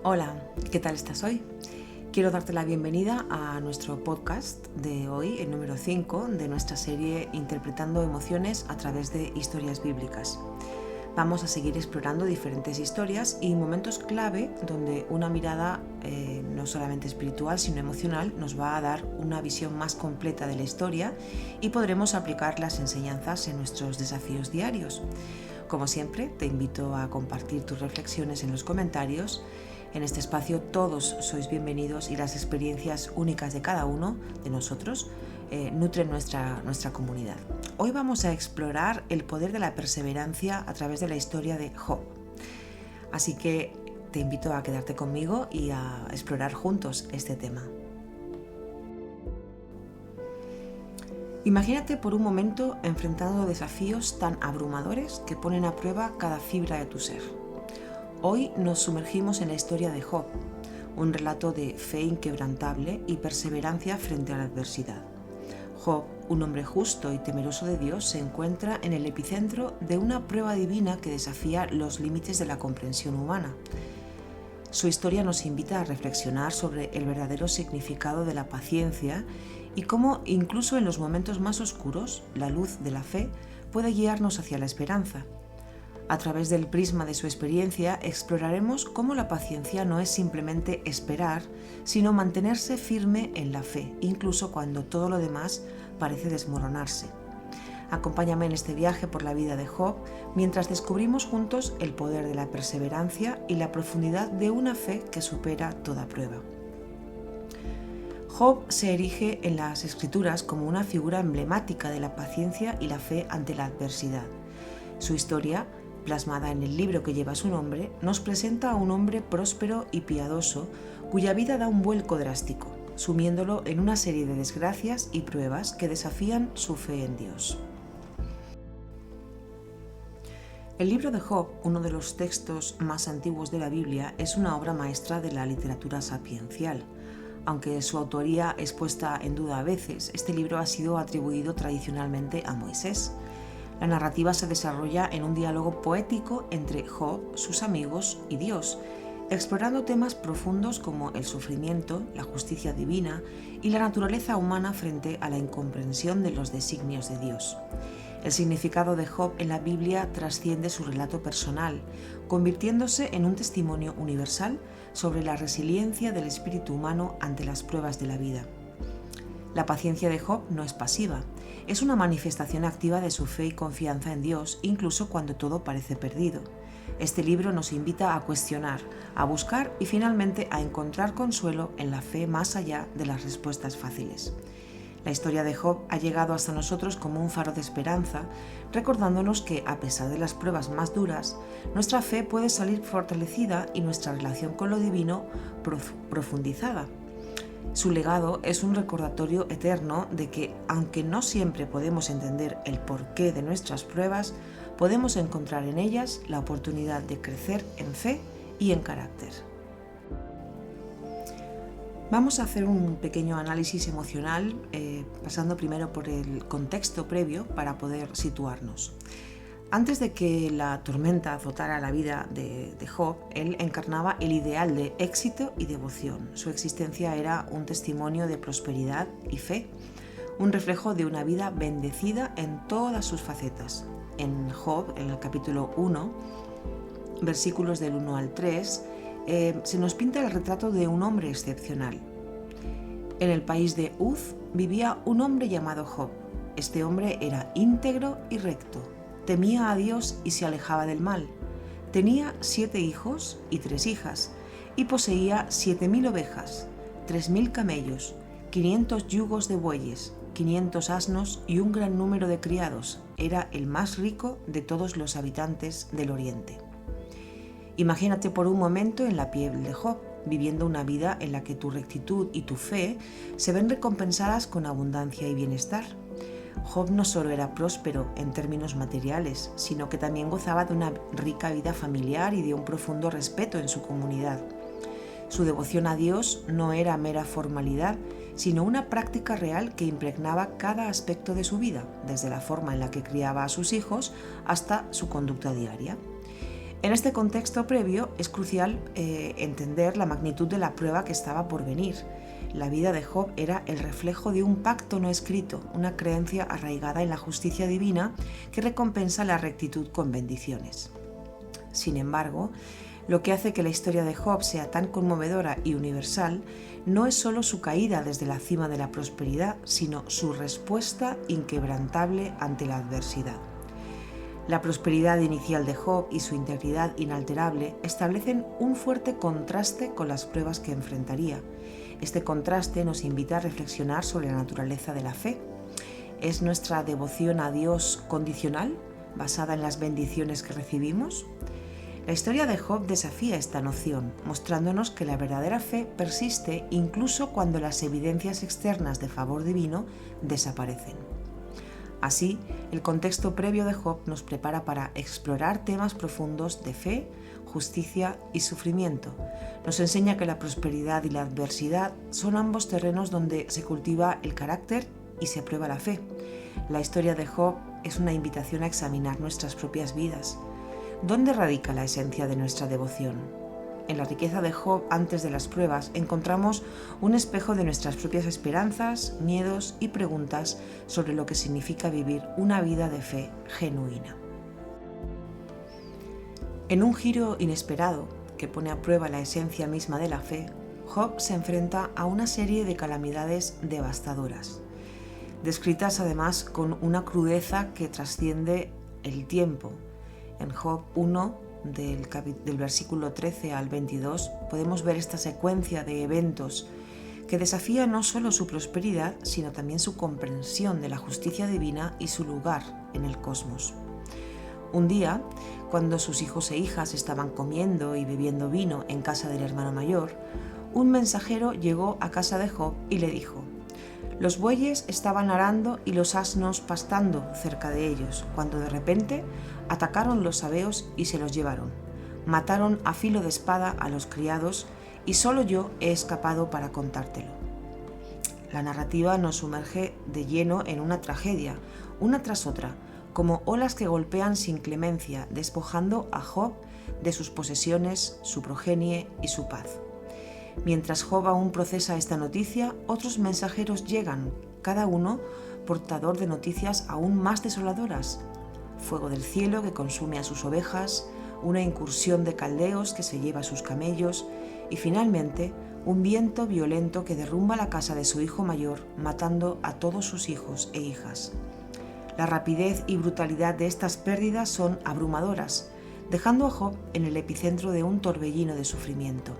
Hola, ¿qué tal estás hoy? Quiero darte la bienvenida a nuestro podcast de hoy, el número 5 de nuestra serie Interpretando emociones a través de historias bíblicas. Vamos a seguir explorando diferentes historias y momentos clave donde una mirada no solamente espiritual sino emocional nos va a dar una visión más completa de la historia y podremos aplicar las enseñanzas en nuestros desafíos diarios. Como siempre, te invito a compartir tus reflexiones en los comentarios. En este espacio todos sois bienvenidos y las experiencias únicas de cada uno de nosotros nutren nuestra comunidad. Hoy vamos a explorar el poder de la perseverancia a través de la historia de Job. Así que te invito a quedarte conmigo y a explorar juntos este tema. Imagínate por un momento enfrentando desafíos tan abrumadores que ponen a prueba cada fibra de tu ser. Hoy nos sumergimos en la historia de Job, un relato de fe inquebrantable y perseverancia frente a la adversidad. Job, un hombre justo y temeroso de Dios, se encuentra en el epicentro de una prueba divina que desafía los límites de la comprensión humana. Su historia nos invita a reflexionar sobre el verdadero significado de la paciencia y cómo, incluso en los momentos más oscuros, la luz de la fe puede guiarnos hacia la esperanza. A través del prisma de su experiencia exploraremos cómo la paciencia no es simplemente esperar, sino mantenerse firme en la fe, incluso cuando todo lo demás parece desmoronarse. Acompáñame en este viaje por la vida de Job mientras descubrimos juntos el poder de la perseverancia y la profundidad de una fe que supera toda prueba. Job se erige en las Escrituras como una figura emblemática de la paciencia y la fe ante la adversidad. Su historia, plasmada en el libro que lleva su nombre, nos presenta a un hombre próspero y piadoso cuya vida da un vuelco drástico, sumiéndolo en una serie de desgracias y pruebas que desafían su fe en Dios. El libro de Job, uno de los textos más antiguos de la Biblia, es una obra maestra de la literatura sapiencial. Aunque su autoría es puesta en duda a veces, este libro ha sido atribuido tradicionalmente a Moisés. La narrativa se desarrolla en un diálogo poético entre Job, sus amigos y Dios, explorando temas profundos como el sufrimiento, la justicia divina y la naturaleza humana frente a la incomprensión de los designios de Dios. El significado de Job en la Biblia trasciende su relato personal, convirtiéndose en un testimonio universal sobre la resiliencia del espíritu humano ante las pruebas de la vida. La paciencia de Job no es pasiva, es una manifestación activa de su fe y confianza en Dios, incluso cuando todo parece perdido. Este libro nos invita a cuestionar, a buscar y finalmente a encontrar consuelo en la fe más allá de las respuestas fáciles. La historia de Job ha llegado hasta nosotros como un faro de esperanza, recordándonos que, a pesar de las pruebas más duras, nuestra fe puede salir fortalecida y nuestra relación con lo divino profundizada. Su legado es un recordatorio eterno de que, aunque no siempre podemos entender el porqué de nuestras pruebas, podemos encontrar en ellas la oportunidad de crecer en fe y en carácter. Vamos a hacer un pequeño análisis emocional, pasando primero por el contexto previo para poder situarnos. Antes de que la tormenta azotara la vida de Job, él encarnaba el ideal de éxito y devoción. Su existencia era un testimonio de prosperidad y fe, un reflejo de una vida bendecida en todas sus facetas. En Job, en el capítulo 1, versículos del 1 al 3, se nos pinta el retrato de un hombre excepcional. En el país de Uz vivía un hombre llamado Job. Este hombre era íntegro y recto. Temía a Dios y se alejaba del mal. Tenía 7 hijos y 3 hijas, y poseía 7.000 ovejas, 3.000 camellos, 500 yugos de bueyes, 500 asnos y un gran número de criados. Era el más rico de todos los habitantes del Oriente. Imagínate por un momento en la piel de Job, viviendo una vida en la que tu rectitud y tu fe se ven recompensadas con abundancia y bienestar. Job no solo era próspero en términos materiales, sino que también gozaba de una rica vida familiar y de un profundo respeto en su comunidad. Su devoción a Dios no era mera formalidad, sino una práctica real que impregnaba cada aspecto de su vida, desde la forma en la que criaba a sus hijos hasta su conducta diaria. En este contexto previo es crucial entender la magnitud de la prueba que estaba por venir. La vida de Job era el reflejo de un pacto no escrito, una creencia arraigada en la justicia divina que recompensa la rectitud con bendiciones. Sin embargo, lo que hace que la historia de Job sea tan conmovedora y universal no es solo su caída desde la cima de la prosperidad, sino su respuesta inquebrantable ante la adversidad. La prosperidad inicial de Job y su integridad inalterable establecen un fuerte contraste con las pruebas que enfrentaría. Este contraste nos invita a reflexionar sobre la naturaleza de la fe. ¿Es nuestra devoción a Dios condicional, basada en las bendiciones que recibimos? La historia de Job desafía esta noción, mostrándonos que la verdadera fe persiste incluso cuando las evidencias externas de favor divino desaparecen. Así, el contexto previo de Job nos prepara para explorar temas profundos de fe, justicia y sufrimiento. Nos enseña que la prosperidad y la adversidad son ambos terrenos donde se cultiva el carácter y se prueba la fe. La historia de Job es una invitación a examinar nuestras propias vidas. ¿Dónde radica la esencia de nuestra devoción? En la riqueza de Job antes de las pruebas encontramos un espejo de nuestras propias esperanzas, miedos y preguntas sobre lo que significa vivir una vida de fe genuina. En un giro inesperado que pone a prueba la esencia misma de la fe, Job se enfrenta a una serie de calamidades devastadoras, descritas además con una crudeza que trasciende el tiempo. En Job 1, del versículo 13 al 22, podemos ver esta secuencia de eventos que desafía no solo su prosperidad, sino también su comprensión de la justicia divina y su lugar en el cosmos. Un día, cuando sus hijos e hijas estaban comiendo y bebiendo vino en casa del hermano mayor, un mensajero llegó a casa de Job y le dijo: «Los bueyes estaban arando y los asnos pastando cerca de ellos, cuando de repente atacaron los sabeos y se los llevaron. Mataron a filo de espada a los criados y solo yo he escapado para contártelo». La narrativa nos sumerge de lleno en una tragedia, una tras otra, como olas que golpean sin clemencia, despojando a Job de sus posesiones, su progenie y su paz. Mientras Job aún procesa esta noticia, otros mensajeros llegan, cada uno portador de noticias aún más desoladoras. Fuego del cielo que consume a sus ovejas, una incursión de caldeos que se lleva a sus camellos y finalmente un viento violento que derrumba la casa de su hijo mayor, matando a todos sus hijos e hijas. La rapidez y brutalidad de estas pérdidas son abrumadoras, dejando a Job en el epicentro de un torbellino de sufrimiento.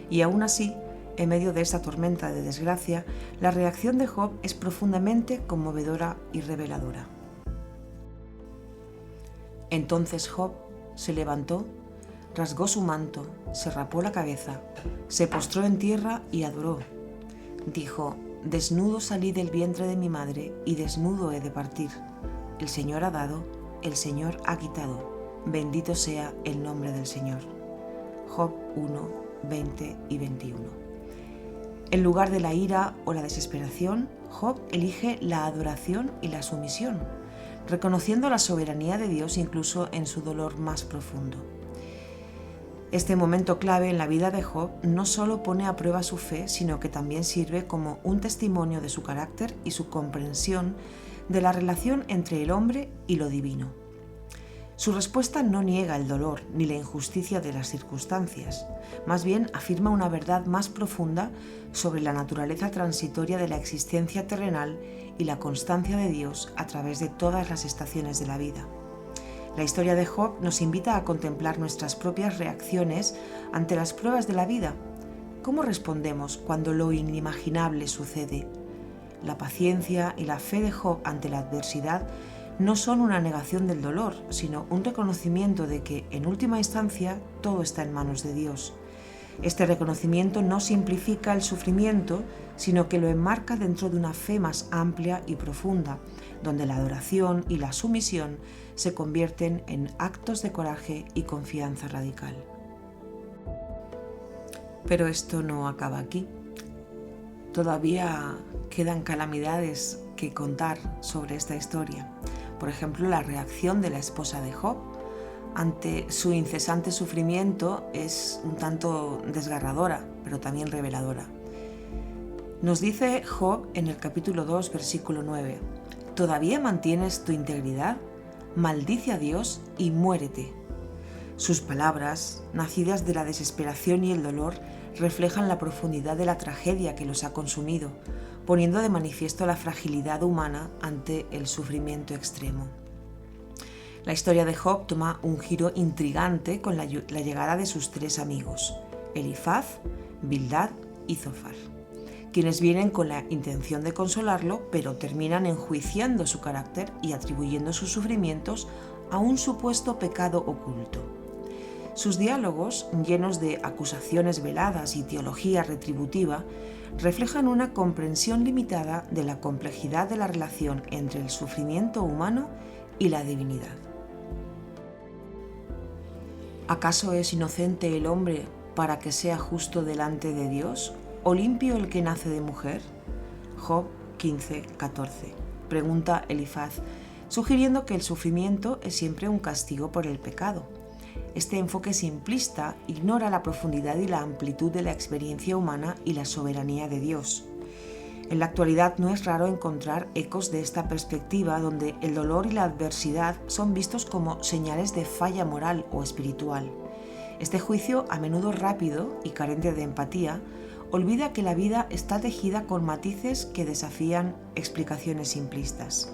Y aún así, en medio de esta tormenta de desgracia, la reacción de Job es profundamente conmovedora y reveladora. Entonces Job se levantó, rasgó su manto, se rapó la cabeza, se postró en tierra y adoró. Dijo: «Desnudo salí del vientre de mi madre y desnudo he de partir. El Señor ha dado, el Señor ha quitado. Bendito sea el nombre del Señor». Job 1, 20 y 21. En lugar de la ira o la desesperación, Job elige la adoración y la sumisión, reconociendo la soberanía de Dios incluso en su dolor más profundo. Este momento clave en la vida de Job no solo pone a prueba su fe, sino que también sirve como un testimonio de su carácter y su comprensión de la relación entre el hombre y lo divino. Su respuesta no niega el dolor ni la injusticia de las circunstancias, más bien afirma una verdad más profunda sobre la naturaleza transitoria de la existencia terrenal y la constancia de Dios a través de todas las estaciones de la vida. La historia de Job nos invita a contemplar nuestras propias reacciones ante las pruebas de la vida. ¿Cómo respondemos cuando lo inimaginable sucede? La paciencia y la fe de Job ante la adversidad no son una negación del dolor, sino un reconocimiento de que, en última instancia, todo está en manos de Dios. Este reconocimiento no simplifica el sufrimiento, sino que lo enmarca dentro de una fe más amplia y profunda, donde la adoración y la sumisión se convierten en actos de coraje y confianza radical. Pero esto no acaba aquí. Todavía quedan calamidades que contar sobre esta historia. Por ejemplo, la reacción de la esposa de Job ante su incesante sufrimiento es un tanto desgarradora, pero también reveladora. Nos dice Job en el capítulo 2, versículo 9: ¿Todavía mantienes tu integridad? Maldice a Dios y muérete. Sus palabras, nacidas de la desesperación y el dolor, reflejan la profundidad de la tragedia que los ha consumido, poniendo de manifiesto la fragilidad humana ante el sufrimiento extremo. La historia de Job toma un giro intrigante con la llegada de sus 3 amigos, Elifaz, Bildad y Zofar, quienes vienen con la intención de consolarlo, pero terminan enjuiciando su carácter y atribuyendo sus sufrimientos a un supuesto pecado oculto. Sus diálogos, llenos de acusaciones veladas y teología retributiva, reflejan una comprensión limitada de la complejidad de la relación entre el sufrimiento humano y la divinidad. ¿Acaso es inocente el hombre para que sea justo delante de Dios, o limpio el que nace de mujer? Job 15:14. Pregunta Elifaz, sugiriendo que el sufrimiento es siempre un castigo por el pecado. Este enfoque simplista ignora la profundidad y la amplitud de la experiencia humana y la soberanía de Dios. En la actualidad no es raro encontrar ecos de esta perspectiva donde el dolor y la adversidad son vistos como señales de falla moral o espiritual. Este juicio, a menudo rápido y carente de empatía, olvida que la vida está tejida con matices que desafían explicaciones simplistas.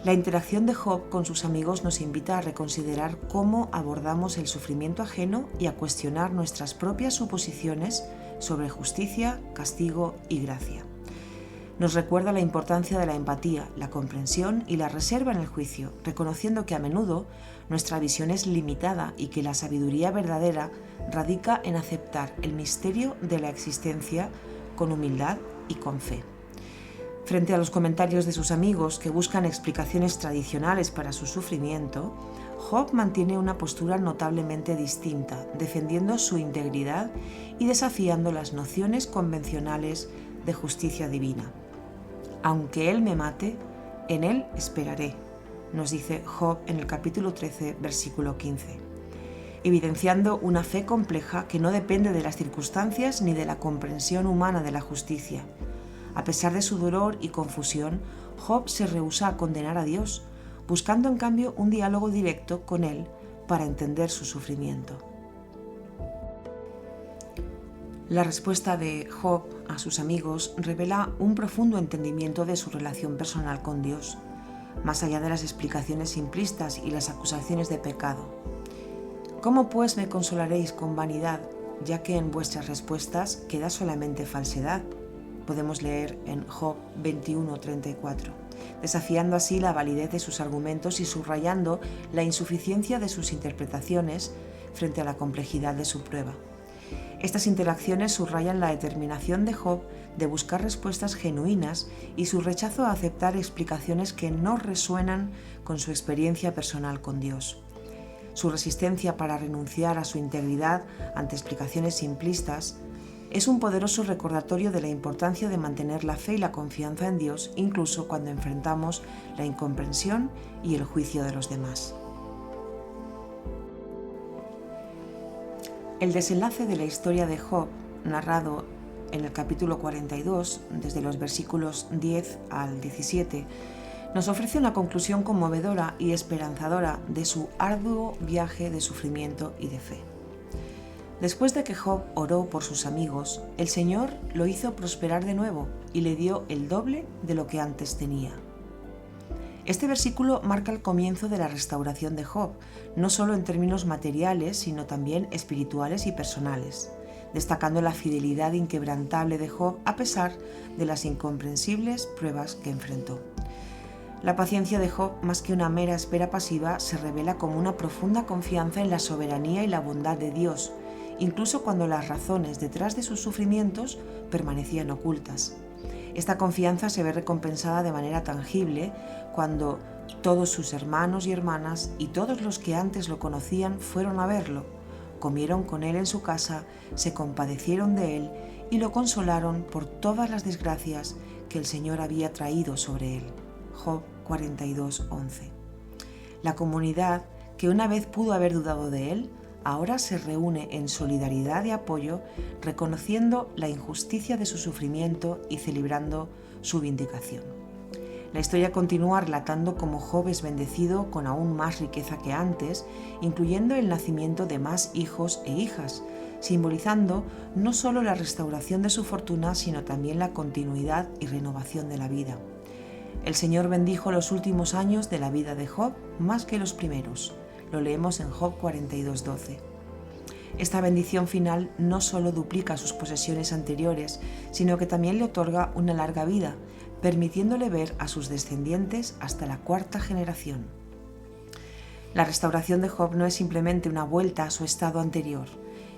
La interacción de Job con sus amigos nos invita a reconsiderar cómo abordamos el sufrimiento ajeno y a cuestionar nuestras propias suposiciones sobre justicia, castigo y gracia. Nos recuerda la importancia de la empatía, la comprensión y la reserva en el juicio, reconociendo que a menudo nuestra visión es limitada y que la sabiduría verdadera radica en aceptar el misterio de la existencia con humildad y con fe. Frente a los comentarios de sus amigos que buscan explicaciones tradicionales para su sufrimiento, Job mantiene una postura notablemente distinta, defendiendo su integridad y desafiando las nociones convencionales de justicia divina. Aunque él me mate, en él esperaré, nos dice Job en el capítulo 13, versículo 15, evidenciando una fe compleja que no depende de las circunstancias ni de la comprensión humana de la justicia. A pesar de su dolor y confusión, Job se rehúsa a condenar a Dios, buscando en cambio un diálogo directo con él para entender su sufrimiento. La respuesta de Job a sus amigos revela un profundo entendimiento de su relación personal con Dios, más allá de las explicaciones simplistas y las acusaciones de pecado. ¿Cómo pues me consolaréis con vanidad, ya que en vuestras respuestas queda solamente falsedad? Podemos leer en Job 21:34, desafiando así la validez de sus argumentos y subrayando la insuficiencia de sus interpretaciones frente a la complejidad de su prueba. Estas interacciones subrayan la determinación de Job de buscar respuestas genuinas y su rechazo a aceptar explicaciones que no resuenan con su experiencia personal con Dios. Su resistencia para renunciar a su integridad ante explicaciones simplistas es un poderoso recordatorio de la importancia de mantener la fe y la confianza en Dios, incluso cuando enfrentamos la incomprensión y el juicio de los demás. El desenlace de la historia de Job, narrado en el capítulo 42, desde los versículos 10 al 17, nos ofrece una conclusión conmovedora y esperanzadora de su arduo viaje de sufrimiento y de fe. Después de que Job oró por sus amigos, el Señor lo hizo prosperar de nuevo y le dio el doble de lo que antes tenía. Este versículo marca el comienzo de la restauración de Job, no solo en términos materiales, sino también espirituales y personales, destacando la fidelidad inquebrantable de Job a pesar de las incomprensibles pruebas que enfrentó. La paciencia de Job, más que una mera espera pasiva, se revela como una profunda confianza en la soberanía y la bondad de Dios, incluso cuando las razones detrás de sus sufrimientos permanecían ocultas. Esta confianza se ve recompensada de manera tangible cuando todos sus hermanos y hermanas y todos los que antes lo conocían fueron a verlo, comieron con él en su casa, se compadecieron de él y lo consolaron por todas las desgracias que el Señor había traído sobre él. Job 42:11. La comunidad que una vez pudo haber dudado de él, ahora se reúne en solidaridad y apoyo, reconociendo la injusticia de su sufrimiento y celebrando su vindicación. La historia continúa relatando cómo Job es bendecido con aún más riqueza que antes, incluyendo el nacimiento de más hijos e hijas, simbolizando no solo la restauración de su fortuna, sino también la continuidad y renovación de la vida. El Señor bendijo los últimos años de la vida de Job más que los primeros. Lo leemos en Job 42:12. Esta bendición final no solo duplica sus posesiones anteriores, sino que también le otorga una larga vida, permitiéndole ver a sus descendientes hasta la 4ª generación. La restauración de Job no es simplemente una vuelta a su estado anterior,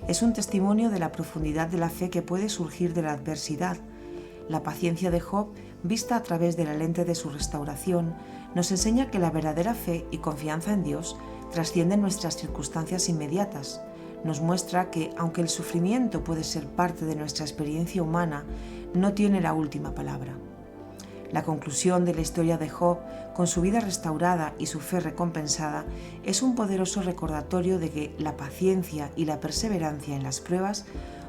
es un testimonio de la profundidad de la fe que puede surgir de la adversidad. La paciencia de Job, vista a través de la lente de su restauración, nos enseña que la verdadera fe y confianza en Dios trascienden nuestras circunstancias inmediatas. Nos muestra que, aunque el sufrimiento puede ser parte de nuestra experiencia humana, no tiene la última palabra. La conclusión de la historia de Job, con su vida restaurada y su fe recompensada, es un poderoso recordatorio de que la paciencia y la perseverancia en las pruebas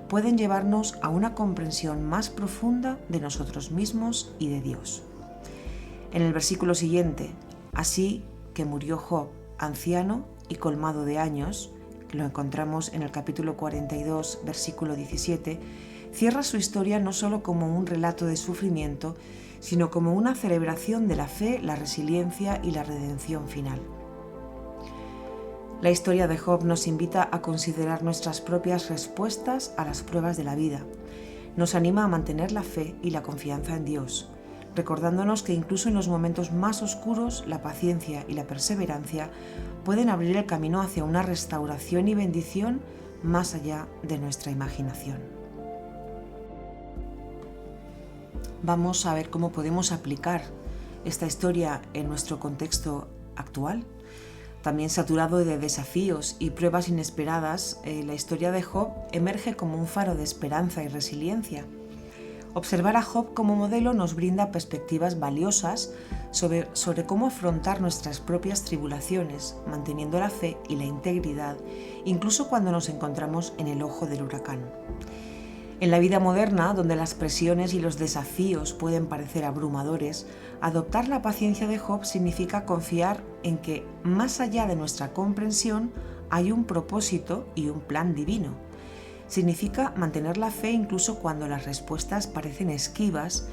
pueden llevarnos a una comprensión más profunda de nosotros mismos y de Dios. En el versículo siguiente, así que murió Job, anciano y colmado de años, que lo encontramos en el capítulo 42, versículo 17, cierra su historia no solo como un relato de sufrimiento, sino como una celebración de la fe, la resiliencia y la redención final. La historia de Job nos invita a considerar nuestras propias respuestas a las pruebas de la vida. Nos anima a mantener la fe y la confianza en Dios, recordándonos que incluso en los momentos más oscuros, la paciencia y la perseverancia pueden abrir el camino hacia una restauración y bendición más allá de nuestra imaginación. Vamos a ver cómo podemos aplicar esta historia en nuestro contexto actual. También saturado de desafíos y pruebas inesperadas, la historia de Job emerge como un faro de esperanza y resiliencia. Observar a Job como modelo nos brinda perspectivas valiosas sobre cómo afrontar nuestras propias tribulaciones, manteniendo la fe y la integridad, incluso cuando nos encontramos en el ojo del huracán. En la vida moderna, donde las presiones y los desafíos pueden parecer abrumadores, adoptar la paciencia de Job significa confiar en que, más allá de nuestra comprensión, hay un propósito y un plan divino. Significa mantener la fe incluso cuando las respuestas parecen esquivas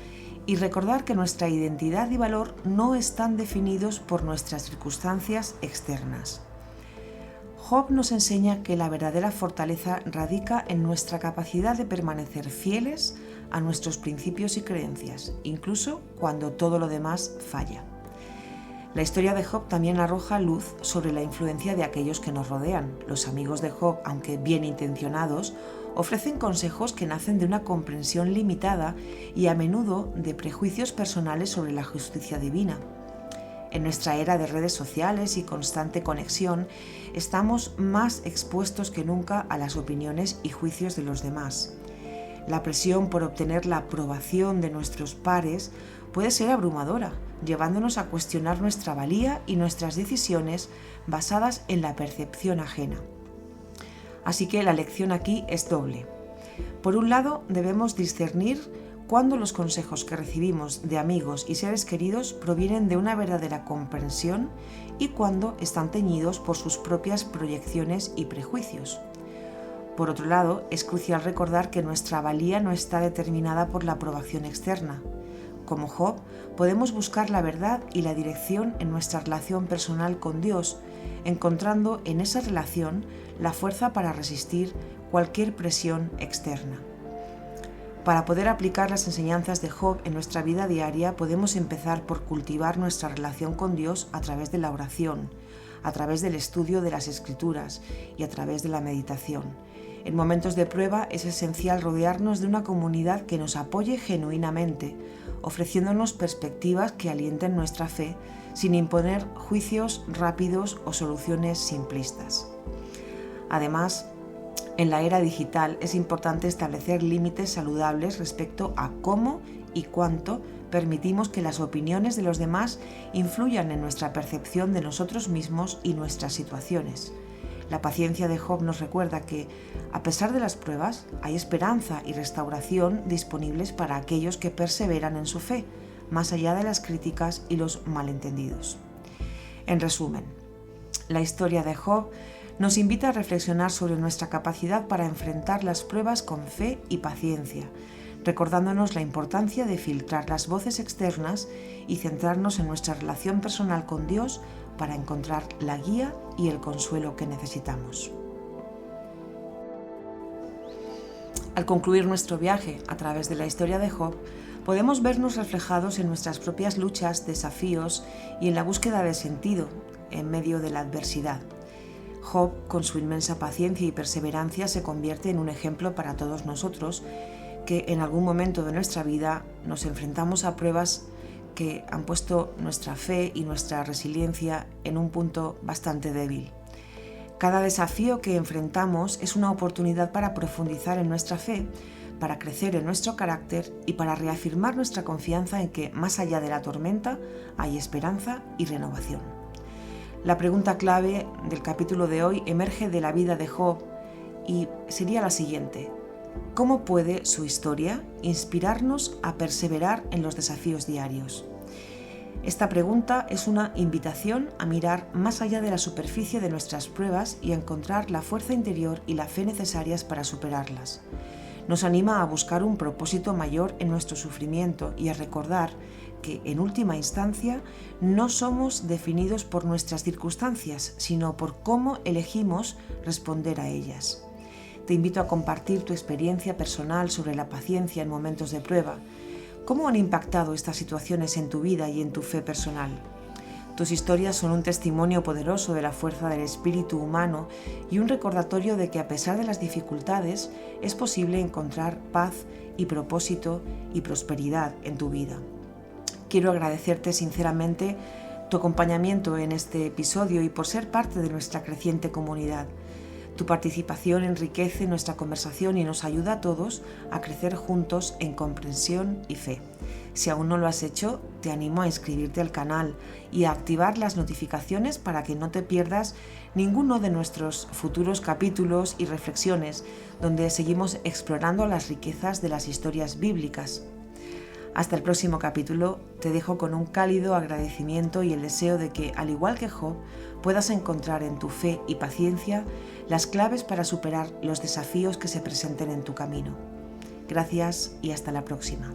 y recordar que nuestra identidad y valor no están definidos por nuestras circunstancias externas. Job nos enseña que la verdadera fortaleza radica en nuestra capacidad de permanecer fieles a nuestros principios y creencias, incluso cuando todo lo demás falla. La historia de Job también arroja luz sobre la influencia de aquellos que nos rodean. Los amigos de Job, aunque bien intencionados, ofrecen consejos que nacen de una comprensión limitada y a menudo de prejuicios personales sobre la justicia divina. En nuestra era de redes sociales y constante conexión, estamos más expuestos que nunca a las opiniones y juicios de los demás. La presión por obtener la aprobación de nuestros pares puede ser abrumadora, llevándonos a cuestionar nuestra valía y nuestras decisiones basadas en la percepción ajena. Así que la lección aquí es doble. Por un lado, debemos discernir cuando los consejos que recibimos de amigos y seres queridos provienen de una verdadera comprensión y cuando están teñidos por sus propias proyecciones y prejuicios. Por otro lado, es crucial recordar que nuestra valía no está determinada por la aprobación externa. Como Job, podemos buscar la verdad y la dirección en nuestra relación personal con Dios, encontrando en esa relación la fuerza para resistir cualquier presión externa. Para poder aplicar las enseñanzas de Job en nuestra vida diaria, podemos empezar por cultivar nuestra relación con Dios a través de la oración, a través del estudio de las Escrituras y a través de la meditación. En momentos de prueba es esencial rodearnos de una comunidad que nos apoye genuinamente, ofreciéndonos perspectivas que alienten nuestra fe sin imponer juicios rápidos o soluciones simplistas. Además, en la era digital es importante establecer límites saludables respecto a cómo y cuánto permitimos que las opiniones de los demás influyan en nuestra percepción de nosotros mismos y nuestras situaciones. La paciencia de Job nos recuerda que, a pesar de las pruebas, hay esperanza y restauración disponibles para aquellos que perseveran en su fe, más allá de las críticas y los malentendidos. En resumen, la historia de Job nos invita a reflexionar sobre nuestra capacidad para enfrentar las pruebas con fe y paciencia, recordándonos la importancia de filtrar las voces externas y centrarnos en nuestra relación personal con Dios para encontrar la guía y el consuelo que necesitamos. Al concluir nuestro viaje a través de la historia de Job, podemos vernos reflejados en nuestras propias luchas, desafíos y en la búsqueda de sentido en medio de la adversidad. Job, con su inmensa paciencia y perseverancia, se convierte en un ejemplo para todos nosotros que en algún momento de nuestra vida nos enfrentamos a pruebas que han puesto nuestra fe y nuestra resiliencia en un punto bastante débil. Cada desafío que enfrentamos es una oportunidad para profundizar en nuestra fe, para crecer en nuestro carácter y para reafirmar nuestra confianza en que más allá de la tormenta hay esperanza y renovación. La pregunta clave del capítulo de hoy emerge de la vida de Job y sería la siguiente: ¿cómo puede su historia inspirarnos a perseverar en los desafíos diarios? Esta pregunta es una invitación a mirar más allá de la superficie de nuestras pruebas y a encontrar la fuerza interior y la fe necesarias para superarlas. Nos anima a buscar un propósito mayor en nuestro sufrimiento y a recordar que, en última instancia, no somos definidos por nuestras circunstancias, sino por cómo elegimos responder a ellas. Te invito a compartir tu experiencia personal sobre la paciencia en momentos de prueba. ¿Cómo han impactado estas situaciones en tu vida y en tu fe personal? Tus historias son un testimonio poderoso de la fuerza del espíritu humano y un recordatorio de que, a pesar de las dificultades, es posible encontrar paz y propósito y prosperidad en tu vida. Quiero agradecerte sinceramente tu acompañamiento en este episodio y por ser parte de nuestra creciente comunidad. Tu participación enriquece nuestra conversación y nos ayuda a todos a crecer juntos en comprensión y fe. Si aún no lo has hecho, te animo a inscribirte al canal y a activar las notificaciones para que no te pierdas ninguno de nuestros futuros capítulos y reflexiones, donde seguimos explorando las riquezas de las historias bíblicas. Hasta el próximo capítulo, te dejo con un cálido agradecimiento y el deseo de que, al igual que Job, puedas encontrar en tu fe y paciencia las claves para superar los desafíos que se presenten en tu camino. Gracias y hasta la próxima.